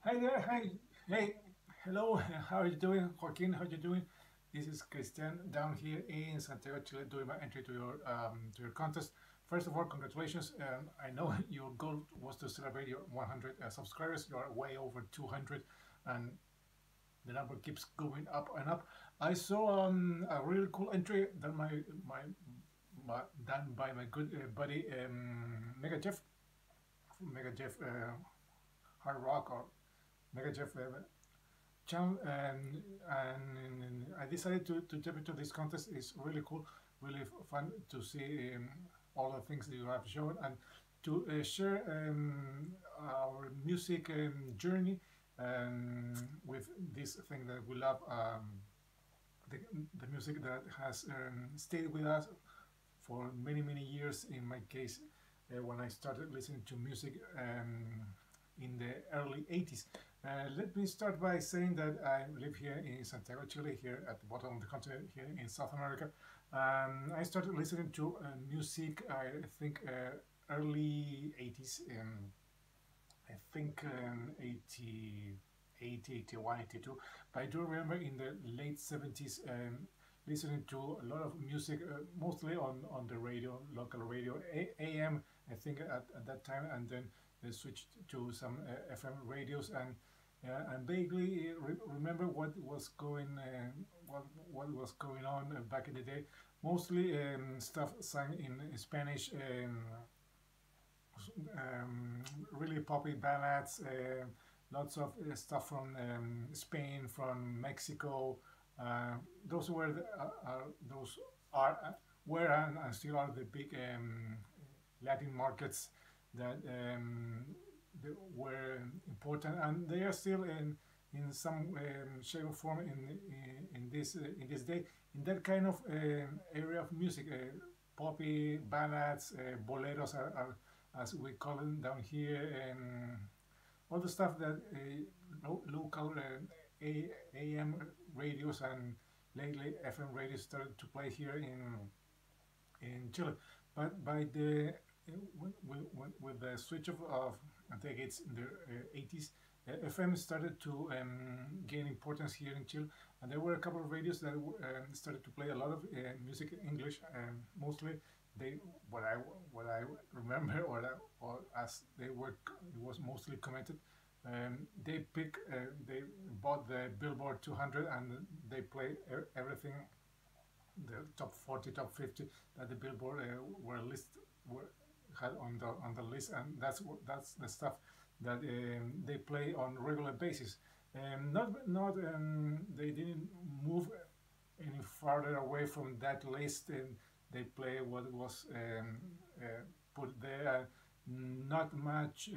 Hi there, hi, hey, hello, how are you doing, Joaquin? How are you doing? This is Christian down here in Santiago, Chile, doing my entry to your contest. First of all, congratulations. I know your goal was to celebrate your 100 subscribers. You are way over 200, and the number keeps going up and up. I saw a really cool entry done done by my good buddy Mega Jeff, Hard Rock or Mega Jeff channel, and I decided to jump into this contest. It's really cool, really fun to see all the things that you have shown and to share our music journey with this thing that we love, the, the music that has stayed with us for many, many years. In my case, when I started listening to music in the early 80s. Let me start by saying that I live here in Santiago, Chile, here at the bottom of the continent, here in South America. I started listening to music, I think, early 80s, I think 80, 80, 81, 82. But I do remember in the late 70s listening to a lot of music, mostly on the radio, local radio, AM, I think at that time, and then they switched to some FM radios, and vaguely remember what was going on back in the day. Mostly stuff sung in Spanish, really poppy ballads, lots of stuff from Spain, from Mexico. Those were those are were and still are the big Latin markets that were important, and they are still in some shape or form in this day in that kind of area of music. Poppy ballads, boleros are as we call them down here, and all the stuff that local AM radios and lately FM radios started to play here in Chile. But by the with the switch of I think it's in the 80s, FM started to gain importance here in Chile, and there were a couple of radios that started to play a lot of music in English, mostly they what I remember or as they were it was mostly commented. They bought the Billboard 200 and they play everything, the top 40, top 50 that the Billboard were had on the list, and that's the stuff that they play on regular basis. Not They didn't move any farther away from that list, and they play what was put there. Not much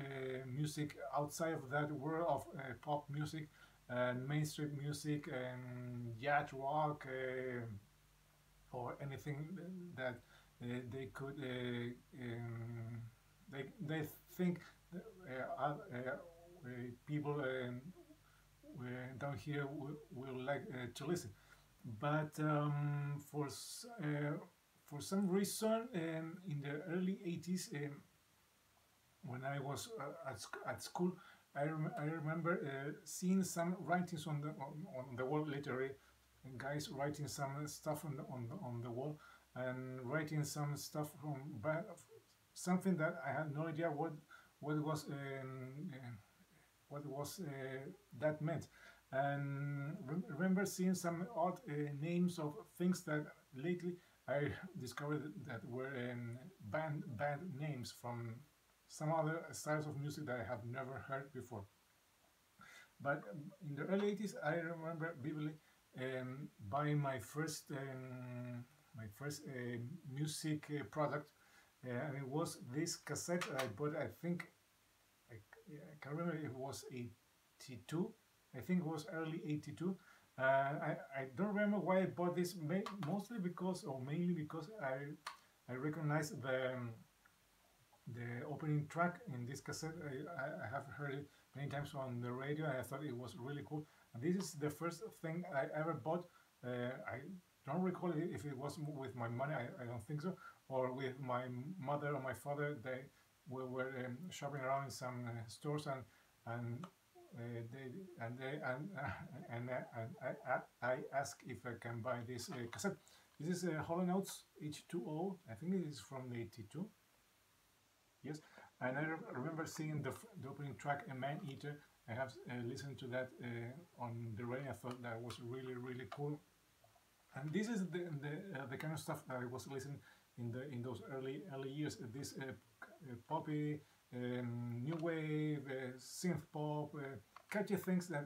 music outside of that world of pop music and mainstream music and yacht rock. Or anything that they could they think people down here will like to listen, but for some reason in the early 80s, when I was at school, I remember seeing some writings on the wall, literally guys writing some stuff on the wall and writing some stuff from something that I had no idea what was what was that meant. And remember seeing some odd names of things that lately I discovered that were band names from some other styles of music that I have never heard before. But in the early 80s, I remember vividly buying my first music product, and it was this cassette I bought. I think I can't remember if it was 82. I think it was early 82. I don't remember why I bought this, mostly because, or mainly because I recognized the opening track in this cassette. I have heard it many times on the radio, and I thought it was really cool. And this is the first thing I ever bought. I don't recall if it was with my money. I don't think so, or with my mother or my father. We were shopping around in some stores, and I ask if I can buy this cassette. This is Hollow Notes H2O. I think it is from the 82. Yes, and I remember seeing the opening track, A Man Eater. I have listened to that on the radio. I thought that was really, really cool. And this is the kind of stuff that I was listening in those early years. This poppy, new wave, synth pop, catchy things that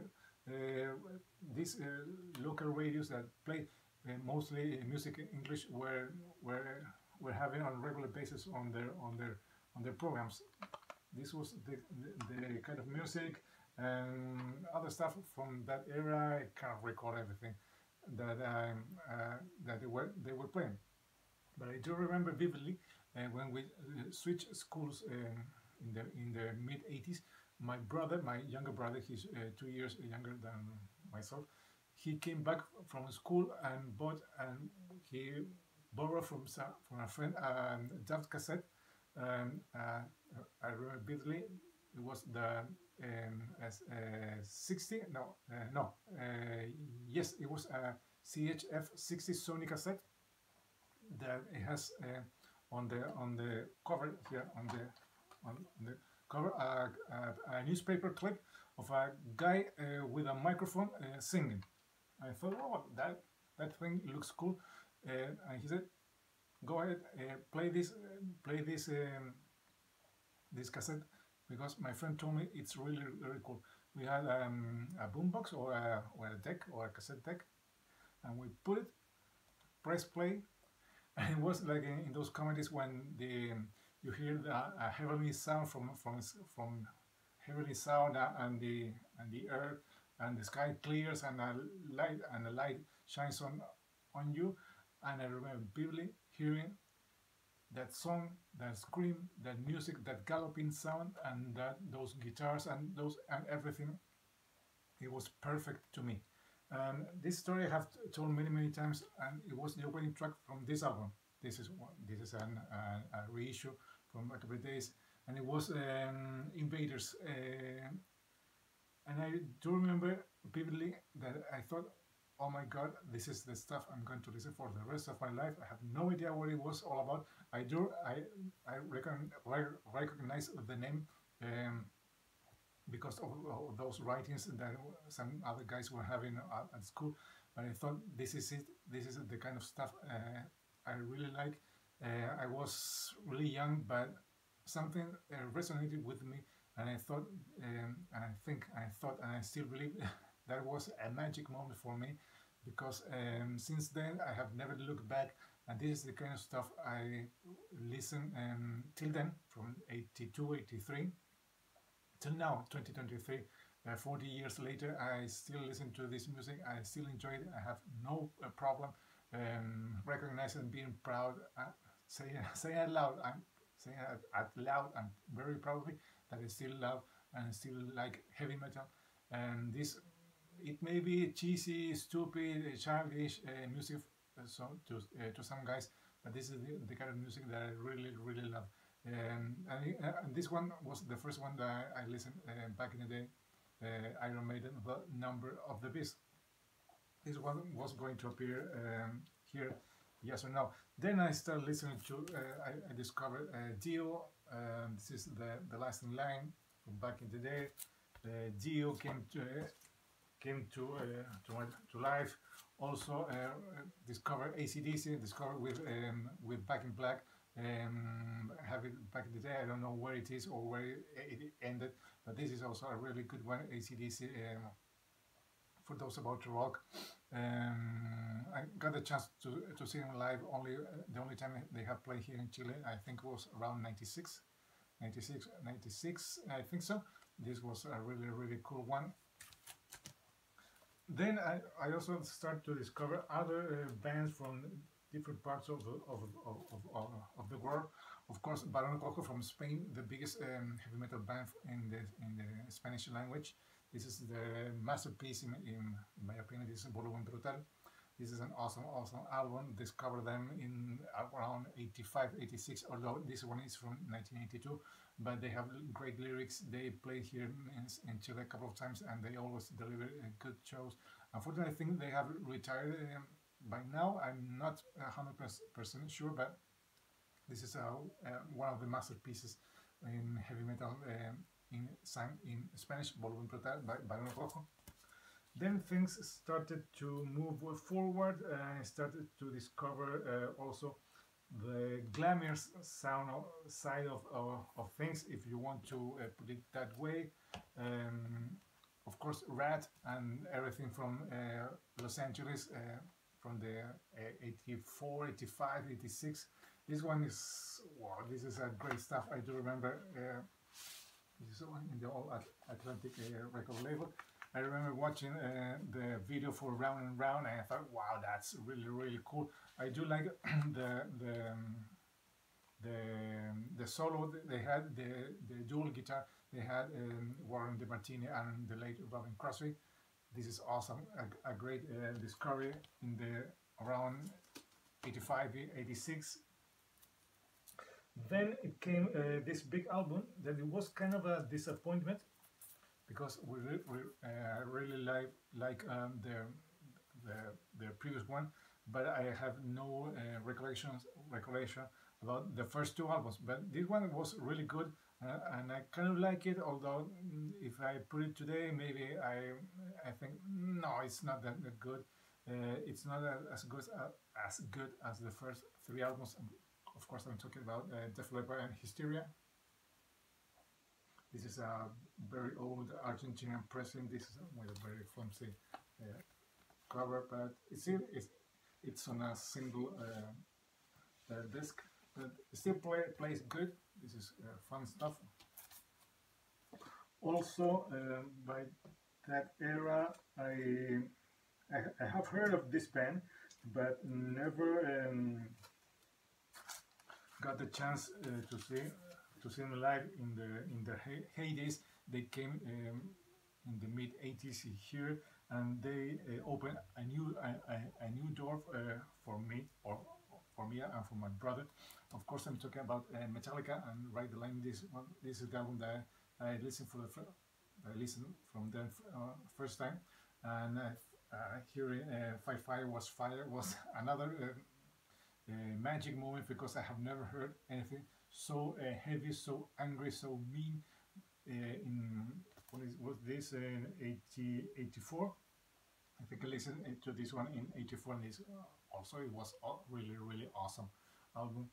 these local radios that play mostly music in English were having on regular basis on their programs. This was the kind of music and other stuff from that era. I can't recall everything that that they were playing, but I do remember vividly when we switched schools in the mid 80s. My brother, my younger brother, he's 2 years younger than myself. He came back from school and bought and he borrowed from a friend a Dubbed cassette. I remember vividly. It was the 60 no no yes, it was a CHF 60 Sony cassette that it has on the cover here on the cover a newspaper clip of a guy with a microphone singing. I thought, oh, that thing looks cool, and he said, go ahead, play this cassette, because my friend told me it's really, really cool. We had a boombox or a deck or a cassette deck, and we put it, press play, and it was like in those comedies when you hear a heavenly sound from heavenly sound, and the earth and the sky clears, and the light shines on you. And I remember vividly hearing that song, that scream, that music, that galloping sound, and those guitars and everything. It was perfect to me. This story I have told many times, and it was the opening track from this album. This is a reissue from a couple of days, and it was Invaders. And I do remember vividly that I thought, oh my God, this is the stuff I'm going to listen for the rest of my life. I have no idea what it was all about. I recognize the name because of those writings that some other guys were having at school. But I thought, this is it. This is the kind of stuff I really like. I was really young, but something resonated with me, and I thought, and I still believe that was a magic moment for me, because since then I have never looked back, and this is the kind of stuff I listen till then, from 82, 83 till now, 2023. 40 years later, I still listen to this music. I still enjoy it. I have no problem recognizing, being proud, saying out loud. I'm saying out loud. I'm very proudly that I still love and still like heavy metal. And this, it may be cheesy, stupid, childish music to some guys, but this is the kind of music that I really love. And this one was the first one that I listened back in the day. Iron Maiden, The Number of the Beast. This one was going to appear here, yes or no. Then I started listening to, I discovered Dio. This is the last in line from back in the day. Dio came to life. Also discovered AC/DC, discovered with Back in Black. Have it back in the day. I don't know where it is or where it ended, but this is also a really good one. AC/DC, for those about to rock. I got the chance to see them live. The only time they have played here in Chile, I think, was around 96, I think so. This was a really cool one. Then I also started to discover other bands from different parts of the world. Of course, Barón Cojo from Spain, the biggest heavy metal band in the Spanish language. This is the masterpiece, in my opinion. This is Volumen Brutal. This is an awesome album. Discovered them in around 85, 86, although this one is from 1982. But they have great lyrics. They played here in Chile a couple of times, and they always deliver good shows. Unfortunately, I think they have retired by now. I'm not 100% sure, but this is one of the masterpieces in heavy metal sung in Spanish, Volumen Brutal by Barón Rojo. Then things started to move forward, and I started to discover also the glamorous side of things, if you want to put it that way. Of course, Rat and everything from Los Angeles from the 84, 85, 86. This one is, wow, this is a great stuff. I do remember this is in the All Atlantic record label. I remember watching the video for Round and Round, and I thought, wow, that's really cool. I do like the solo they had, the dual guitar they had, Warren DeMartini and the late Robin Crosby. This is awesome, a great discovery in the around 85, 86. Then it came this big album that it was kind of a disappointment, because we really like the previous one, but I have no recollection about the first two albums. But this one was really good, and I kind of like it. Although if I put it today, maybe I think no, it's not that good. It's not as good as the first three albums. Of course, I'm talking about Def Leppard and Hysteria. This is a very old Argentinian pressing. This is with a very flimsy cover, but it's on a single disc. But it still plays good. This is fun stuff. Also, by that era, I have heard of this band, but never got the chance to see them live in their heydays. They came in the mid 80s here, and they opened a new door for me and for my brother. Of course, I'm talking about Metallica and Ride the Line. This is the album that I listened from them first time, and hearing Fight Fire was Fire was another magic moment, because I have never heard anything so heavy, so angry, so mean. In was this in 84? I think I listened to this one in 84, and this also it was really awesome album.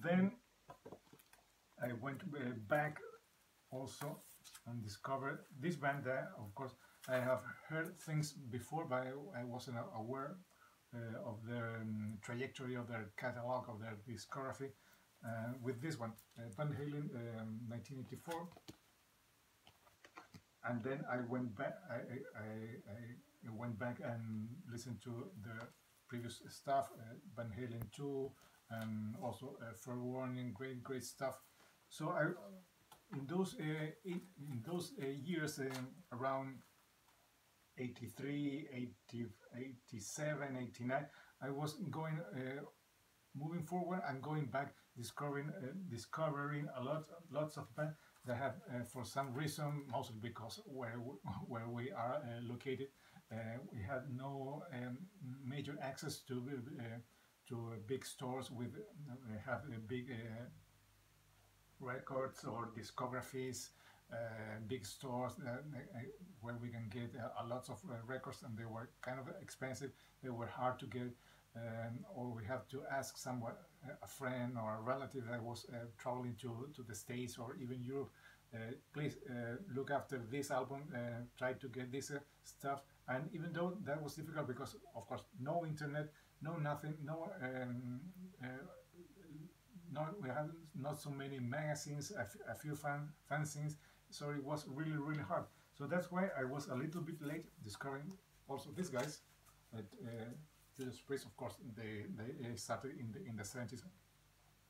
Then I went back also and discovered this band that, of course, I have heard things before, but I wasn't aware of their trajectory, of their catalog, of their discography. With this one, Van Halen, 1984, and then I went back. I went back and listened to the previous stuff, Van Halen 2, and also Fair Warning, great stuff. So in those years, around 83, 80, 87, 89, I was going moving forward and going back, discovering lots of bands that have, for some reason, mostly because where we are located, we had no major access to big stores with have big records or discographies, big stores where we can get a lots of records, and they were kind of expensive. They were hard to get, or we have to ask someone, a friend or a relative that was traveling to the States or even Europe. Please look after this album, try to get this stuff. And even though that was difficult, because of course no internet, no nothing, we had not so many magazines, a few fanzines, so it was really hard. So that's why I was a little bit late discovering also these guys. Judas Priest, of course, they started in the 70s,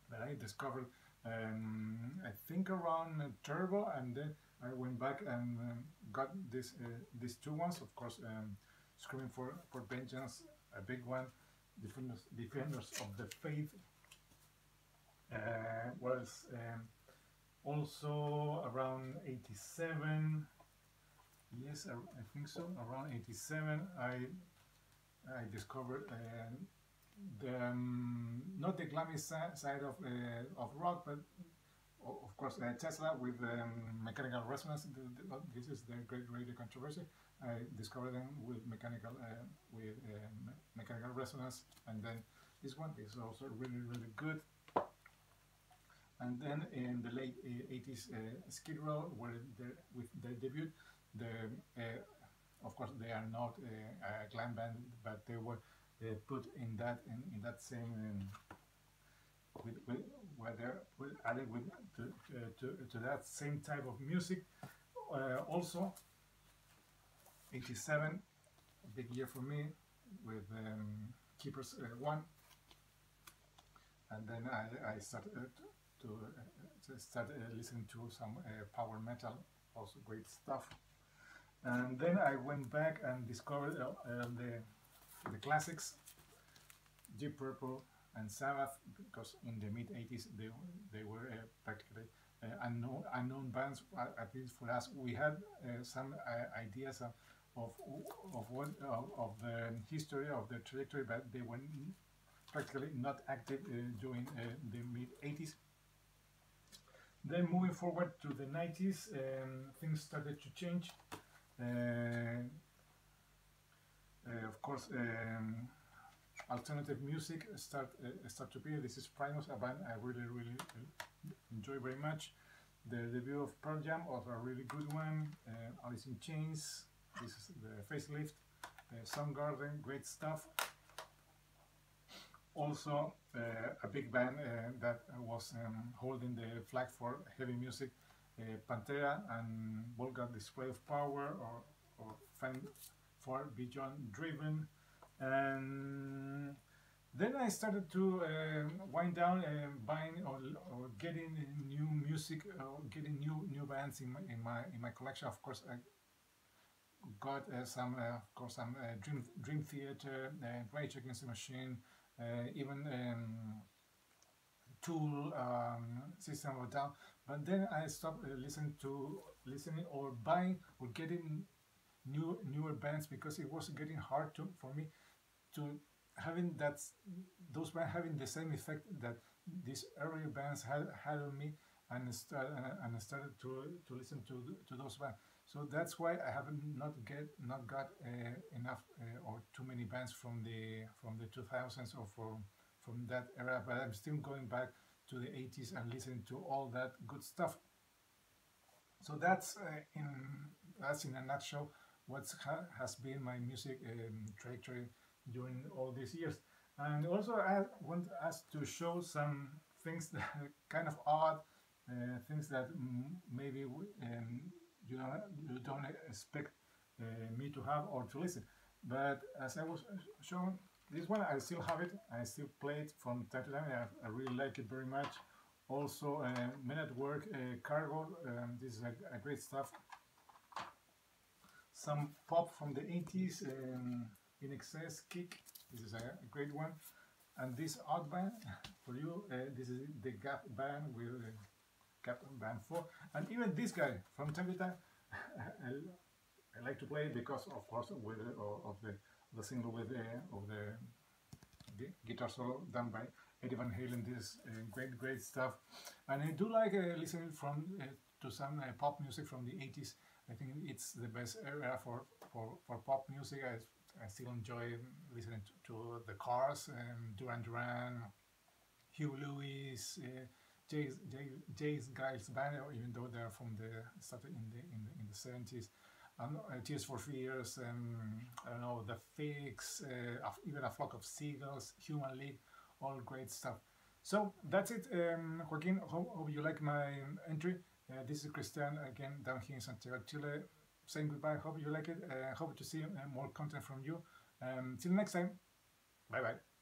but I discovered I think around Turbo, and then I went back and got these two ones, of course, Screaming for Vengeance, a big one. Defenders of the Faith. Was also around 87. Yes, I think so. Around 87, I discovered the not the glammy side of rock, but of course Tesla with mechanical resonance. This is the great radio controversy. I discovered them with mechanical resonance, and then this one is also really good. And then in the late 80s, Skid Row, with their debut, of course they are not a glam band, but they were put in that same where they're added to that same type of music. Also, 87, a big year for me with Keepers 1, and then I started to start listening to some power metal, also great stuff. And then I went back and discovered the classics, Deep Purple and Sabbath, because in the mid 80s they were practically unknown bands. At least for us, we had some ideas of the history of the trajectory, but they were practically not active during the mid 80s. Then moving forward to the 90s, things started to change. Of course, alternative music start to appear. This is Primus, a band I really enjoy very much. The debut of Pearl Jam was a really good one. Alice in Chains, this is the Facelift. Soundgarden, great stuff. Also, a big band that was holding the flag for heavy music, Pantera and Vulgar Display of Power, or Fame Far Beyond Driven. And then I started to wind down buying or getting new music, getting new bands in my collection. Of course, I got some Dream Theater, Rage Against the Machine, even Tool, System of a Down. But then I stopped listening or buying or getting newer bands, because it was getting hard for me to having those bands having the same effect that these earlier bands had on me, and I started to listen to those bands. So that's why I haven't not got enough or too many bands from the 2000s or from that era, but I'm still going back to the 80s and listening to all that good stuff. So that's in a nutshell what has been my music trajectory during all these years. And also I want us to show some things that are kind of odd, things that maybe you don't expect me to have or to listen. But as I was showing, this one I still have it. I still play it from time to time. I really like it very much. Also, Men at Work, Cargo. This is a great stuff. Some pop from the 80s. In Excess, Kick. This is a great one. And this odd band for you. This is the Gap band with Gap Band 4. And even this guy from time to time. I like to play it because, of course, with of the single with of the guitar solo done by Eddie Van Halen. This great stuff, and I do like listening to some pop music from the 80s. I think it's the best era for pop music. I still enjoy listening to the Cars, Duran Duran, Huey Lewis, Jay's Giles Band, even though they're from started in the 70s. Tears for Fears, I don't know, The Fix, even A Flock of Seagulls, Human League, all great stuff. So that's it, Joaquin. Hope you like my entry. This is Christian again, down here in Santiago, Chile, saying goodbye. Hope you like it. Hope to see more content from you. Till next time. Bye bye.